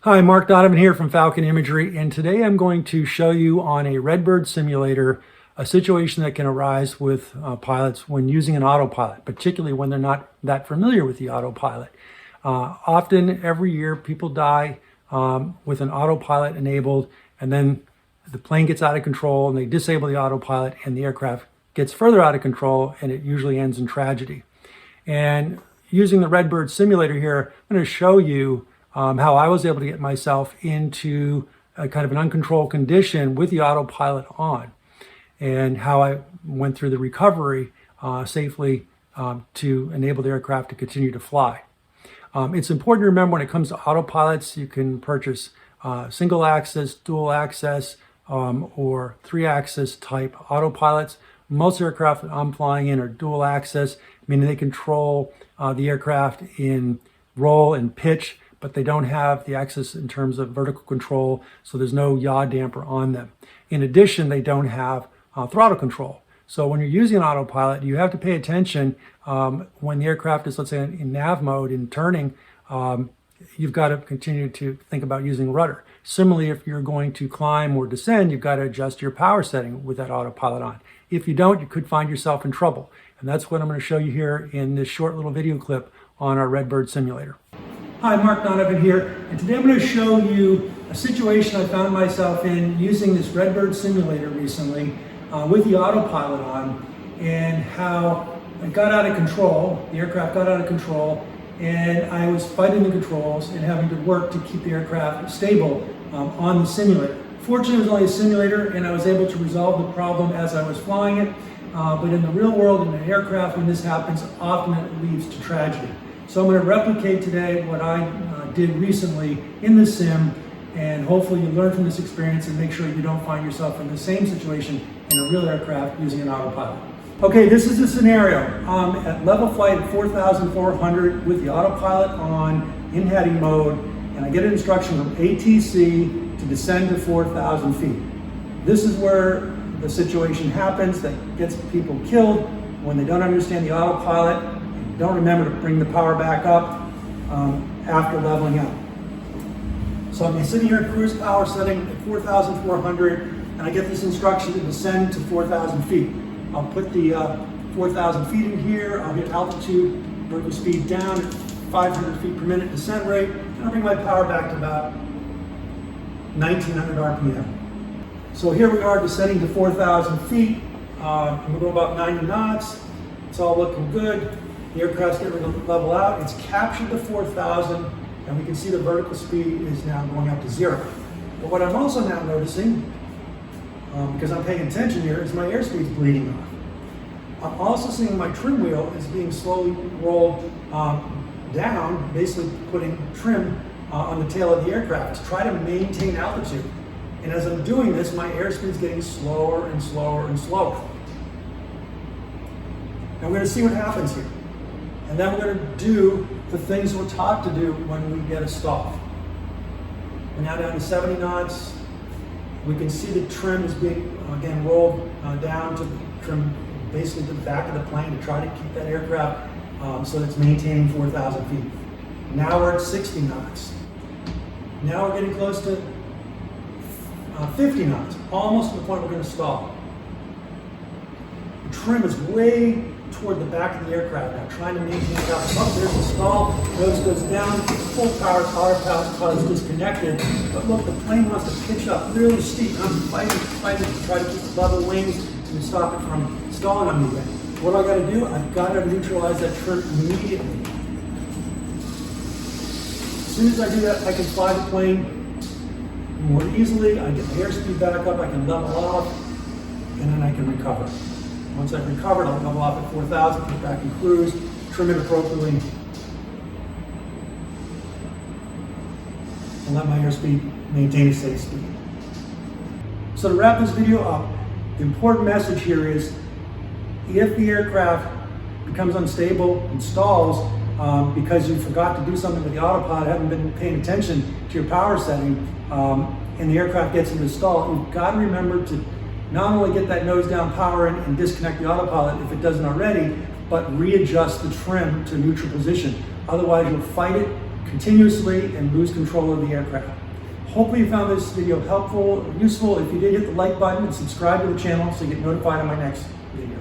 Hi, Mark Donovan here from Falcon Imagery, and today I'm going to show you on a Redbird simulator a situation that can arise with pilots when using an autopilot, particularly when they're not that familiar with the autopilot. Often, every year, people die with an autopilot enabled, and then the plane gets out of control and they disable the autopilot and the aircraft gets further out of control, and it usually ends in tragedy. And using the Redbird simulator here, I'm going to show you how I was able to get myself into a kind of an uncontrolled condition with the autopilot on, and how I went through the recovery safely to enable the aircraft to continue to fly. It's important to remember when it comes to autopilots, you can purchase single axis, dual axis, or 3-axis type autopilots. Most aircraft that I'm flying in are dual axis, meaning they control the aircraft in roll and pitch, but they don't have the axis in terms of vertical control, so there's no yaw damper on them. In addition, they don't have throttle control. So when you're using an autopilot, you have to pay attention when the aircraft is, let's say, in nav mode, in turning, you've got to continue to think about using rudder. Similarly, if you're going to climb or descend, you've got to adjust your power setting with that autopilot on. If you don't, you could find yourself in trouble. And that's what I'm going to show you here in this short little video clip on our Redbird simulator. Hi, Mark Donovan here, and today I'm going to show you a situation I found myself in using this Redbird simulator recently with the autopilot on, and how it got out of control, the aircraft got out of control, and I was fighting the controls and having to work to keep the aircraft stable on the simulator. Fortunately, it was only a simulator, and I was able to resolve the problem as I was flying it, but in the real world, in an aircraft, when this happens, often it leads to tragedy. So I'm going to replicate today what I did recently in the sim, and hopefully you learn from this experience and make sure you don't find yourself in the same situation in a real aircraft using an autopilot. Okay, this is the scenario. I'm at level flight at 4,400 with the autopilot on in heading mode, and I get an instruction from ATC to descend to 4,000 feet. This is where the situation happens that gets people killed when they don't understand the autopilot and don't remember to bring the power back up after leveling out. So I'm sitting here at cruise power setting at 4,400, and I get this instruction to descend to 4,000 feet. I'll put the 4,000 feet in here, I'll hit altitude, vertical speed down at 500 feet per minute descent rate, and I'll bring my power back to about 1,900 RPM. So here we are descending to 4,000 feet. We're going about 90 knots. It's all looking good. The aircraft's getting ready to level out. It's captured the 4,000, and we can see the vertical speed is now going up to 0. But what I'm also now noticing, because I'm paying attention here, is my airspeed's bleeding off. I'm also seeing my trim wheel is being slowly rolled down, basically putting trim on the tail of the aircraft to try to maintain altitude. And as I'm doing this, my airspeed's getting slower and slower and slower. And we're going to see what happens here. And then we're going to do the things we're taught to do when we get a stall. We're now down to 70 knots. We can see the trim is being, again, rolled down to the trim, basically to the back of the plane to try to keep that aircraft so that it's maintaining 4,000 feet. Now we're at 60 knots. Now we're getting close to 50 knots, almost to the point we're going to stall. The trim is way toward the back of the aircraft now, trying to maintain it out. Oh, there's the stall, nose goes down, full power, autopilot is disconnected. But look, the plane wants to pitch up really steep. I'm fighting to try to keep the level wings and stop it from stalling on me again. What do I got to do? I've got to neutralize that trim immediately. As soon as I do that, I can fly the plane more easily. I get the airspeed back up, I can level off, and then I can recover. Once I've recovered, I'll level off at 4,000, put back in cruise, trim it appropriately, and let my airspeed maintain a steady speed. So to wrap this video up, the important message here is if the aircraft becomes unstable and stalls because you forgot to do something with the autopilot, haven't been paying attention to your power setting, and the aircraft gets into stall, you've got to remember to not only get that nose down power and disconnect the autopilot if it doesn't already, but readjust the trim to neutral position. Otherwise, you'll fight it continuously and lose control of the aircraft. Hopefully you found this video helpful or useful. If you did, hit the like button and subscribe to the channel so you get notified of my next video.